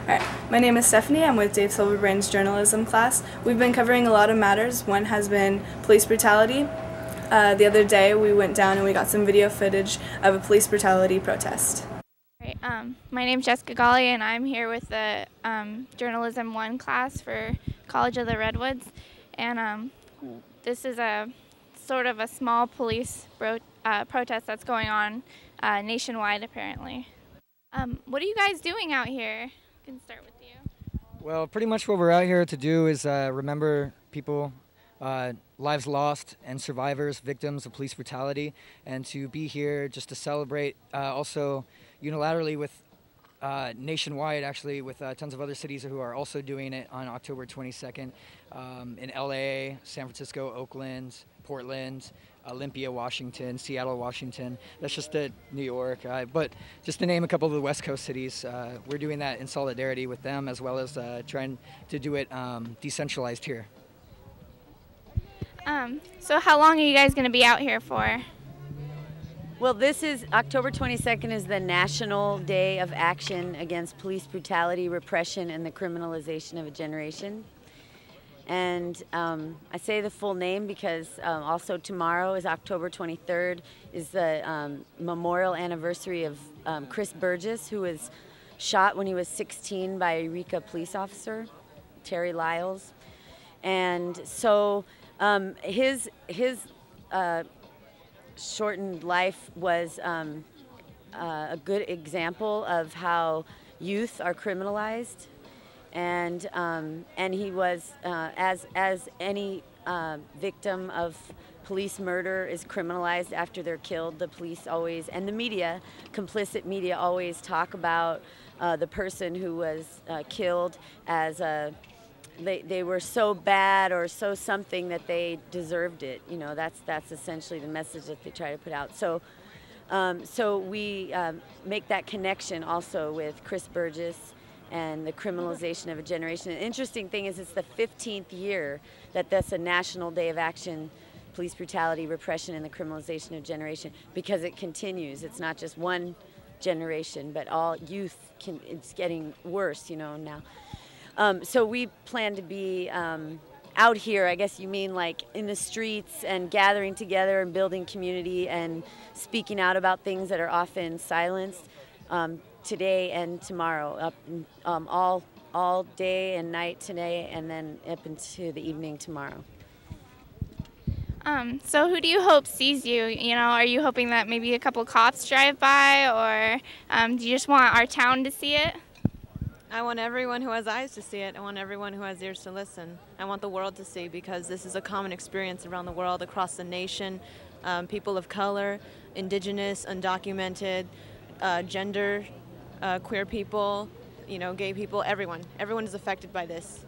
Alright, my name is Stephanie. I'm with Dave Silverbrain's journalism class. We've been covering a lot of matters. One has been police brutality. The other day we went down and we got some video footage of a police brutality protest. Great. My name's Jessica Golly, and I'm here with the Journalism 1 class for College of the Redwoods. And this is a sort of a small police protest that's going on nationwide, apparently. What are you guys doing out here? I can start with you. Well, pretty much what we're out here to do is remember people, lives lost and survivors, victims of police brutality, and to be here just to celebrate also unilaterally with nationwide, actually, with tons of other cities who are also doing it on October 22nd in LA, San Francisco, Oakland, Portland, Olympia, Washington, Seattle, Washington. That's just New York. But just to name a couple of the West Coast cities, we're doing that in solidarity with them, as well as trying to do it decentralized here. So how long are you guys going to be out here for? Well, this is October 22nd is the National Day of Action Against Police Brutality, Repression, and the Criminalization of a Generation. And I say the full name because also tomorrow is October 23rd, is the memorial anniversary of Chris Burgess, who was shot when he was 16 by a Eureka police officer, Terry Lyles. And so his shortened life was a good example of how youth are criminalized. And he was, as any victim of police murder is criminalized after they're killed, the police always, and the media, complicit media, always talk about the person who was killed as they were so bad or so something that they deserved it. You know, that's essentially the message that they try to put out. So, so we make that connection also with Chris Burgess and the criminalization of a generation. The interesting thing is it's the 15th year that that's a National Day of Action, Police Brutality, Repression, and the Criminalization of Generation, because it continues. It's not just one generation, but all youth, it's getting worse, you know, now. So we plan to be out here, I guess you mean like in the streets and gathering together and building community and speaking out about things that are often silenced. Today and tomorrow, all day and night today, and then up into the evening tomorrow. So who do you hope sees you? You know, are you hoping that maybe a couple cops drive by, or do you just want our town to see it? I want everyone who has eyes to see it. I want everyone who has ears to listen. I want the world to see, because this is a common experience around the world, across the nation. People of color, indigenous, undocumented, gender, queer people, you know, gay people, everyone. Everyone is affected by this.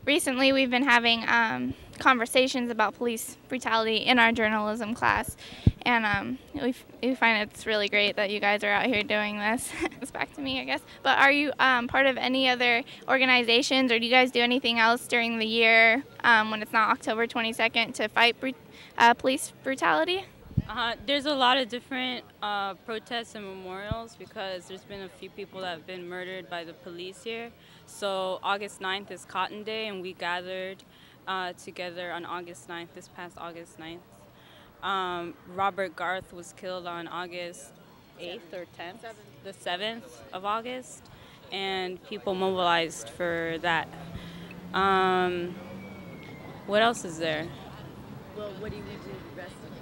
Recently we've been having conversations about police brutality in our journalism class, and we find it's really great that you guys are out here doing this. It's back to me, I guess. But are you part of any other organizations, or do you guys do anything else during the year when it's not October 22nd to fight police brutality? There's a lot of different protests and memorials, because there's been a few people that have been murdered by the police here. So August 9th is Cotton Day, and we gathered together on August 9th, this past August 9th. Robert Garth was killed on August 8th or 10th? The 7th of August, and people mobilized for that. What else is there? Well, what do we do the rest of the time?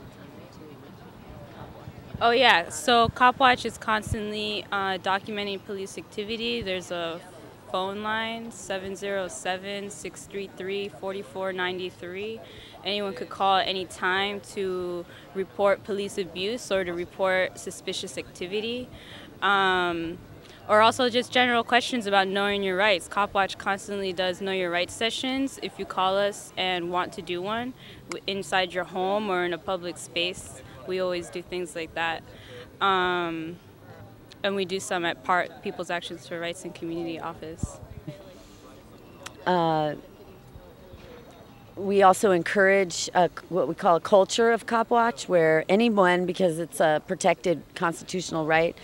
Oh yeah, so Copwatch is constantly documenting police activity. There's a phone line, 707-633-4493. Anyone could call at any time to report police abuse or to report suspicious activity. Or also just general questions about knowing your rights. Copwatch constantly does Know Your Rights sessions. If you call us and want to do one inside your home or in a public space, we always do things like that. And we do some at People's Actions for Rights and Community office. We also encourage what we call a culture of Copwatch, where anyone, because it's a protected constitutional right,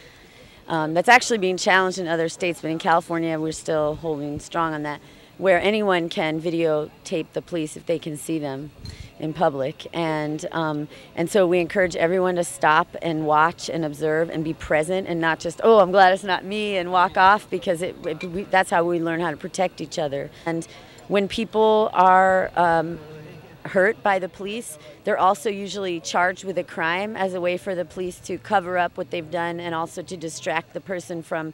That's actually being challenged in other states, but in California we're still holding strong on that, where anyone can videotape the police if they can see them in public. And so we encourage everyone to stop and watch and observe and be present, and not just, oh, I'm glad it's not me, and walk off, because that's how we learn how to protect each other. And when people are hurt by the police, they're also usually charged with a crime as a way for the police to cover up what they've done, and also to distract the person from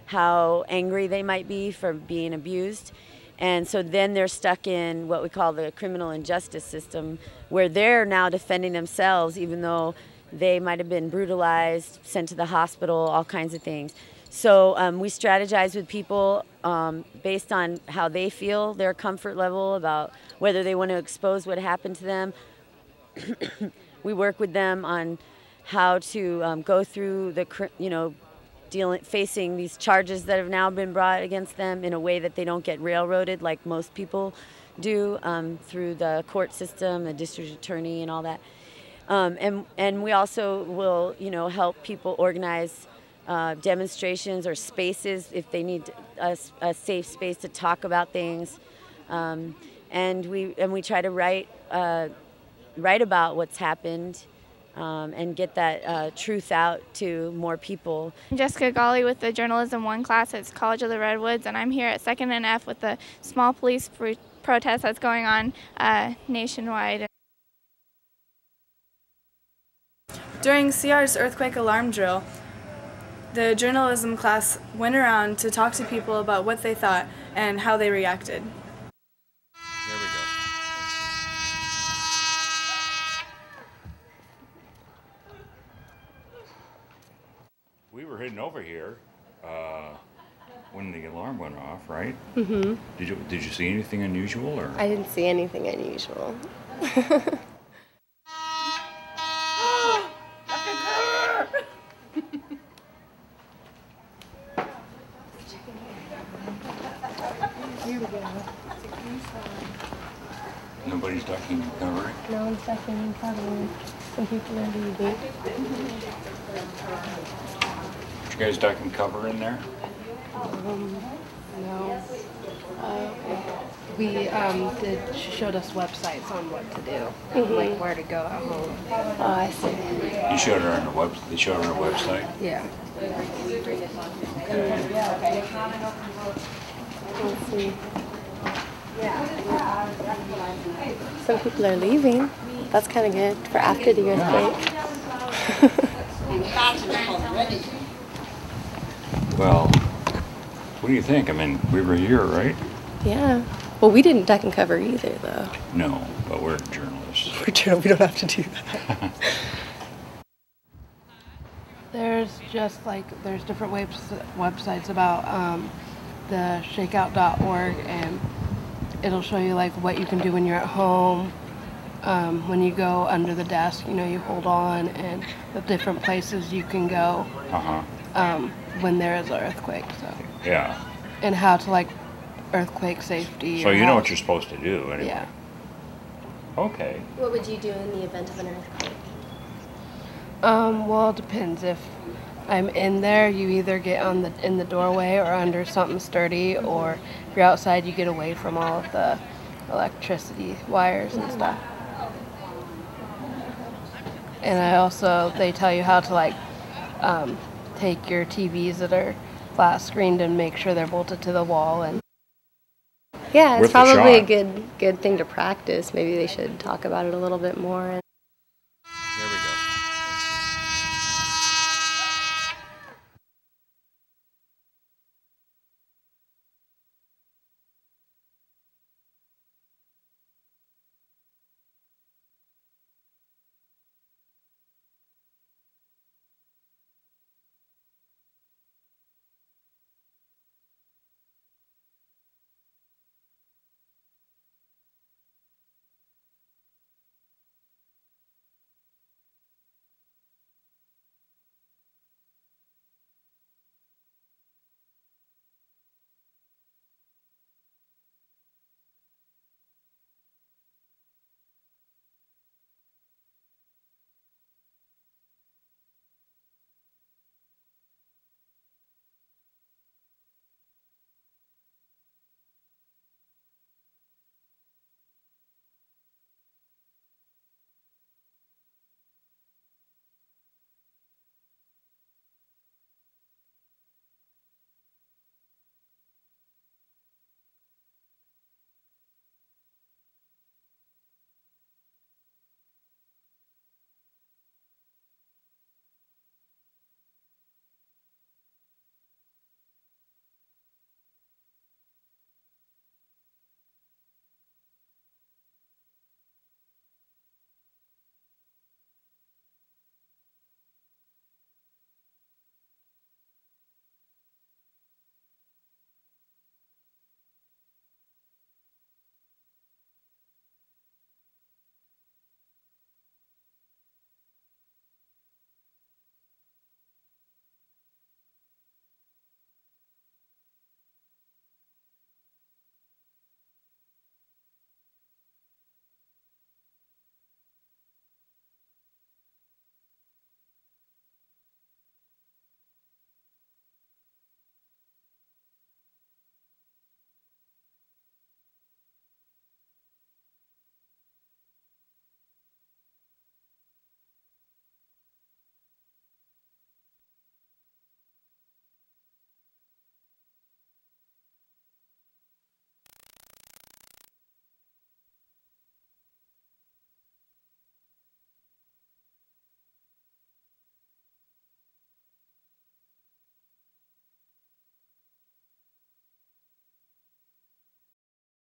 how angry they might be for being abused. And so then they're stuck in what we call the criminal injustice system, where they're now defending themselves, even though they might have been brutalized, sent to the hospital, all kinds of things. So we strategize with people based on how they feel, their comfort level, about whether they want to expose what happened to them. We work with them on how to go through the, facing these charges that have now been brought against them in a way that they don't get railroaded like most people do through the court system, the district attorney, and all that. And we also will, help people organize demonstrations or spaces if they need a safe space to talk about things. And we try to write about what's happened. And get that truth out to more people. I'm Jessica Golly with the Journalism 1 class at College of the Redwoods, and I'm here at 2nd and F with the small police protest that's going on nationwide. During CR's earthquake alarm drill, the journalism class went around to talk to people about what they thought and how they reacted. There we go. We were heading over here when the alarm went off, right? Mm-hmm. Did you see anything unusual, or? I didn't see anything unusual. Here we go. Nobody's ducking and covering? No one's ducking and covering. Some people are leaving. Did you guys duck and cover in there? No. She showed us websites on what to do, like where to go at home. Oh, I see. You showed her on the they showed her on the website? Yeah. Let's see. Some people are leaving. That's kind of good for after the earthquake. Well, what do you think? I mean, we were here, right? Yeah. Well, we didn't duck and cover either, though. No, but we're journalists. We don't have to do that. There's just there's different websites about the shakeout.org, and it'll show you what you can do when you're at home. When you go under the desk, you hold on, and the different places you can go when there is an earthquake. So Yeah. and how to earthquake safety. So you know what you're supposed to do anyway. Yeah. Okay. What would you do in the event of an earthquake? Well, it depends. If I'm in there, you either get in the doorway or under something sturdy, or if you're outside, you get away from all of the electricity wires and stuff. And they tell you how to take your TVs that are flat screened and make sure they're bolted to the wall. And yeah, it's Worth a probably a shot. good thing to practice. Maybe they should talk about it a little bit more.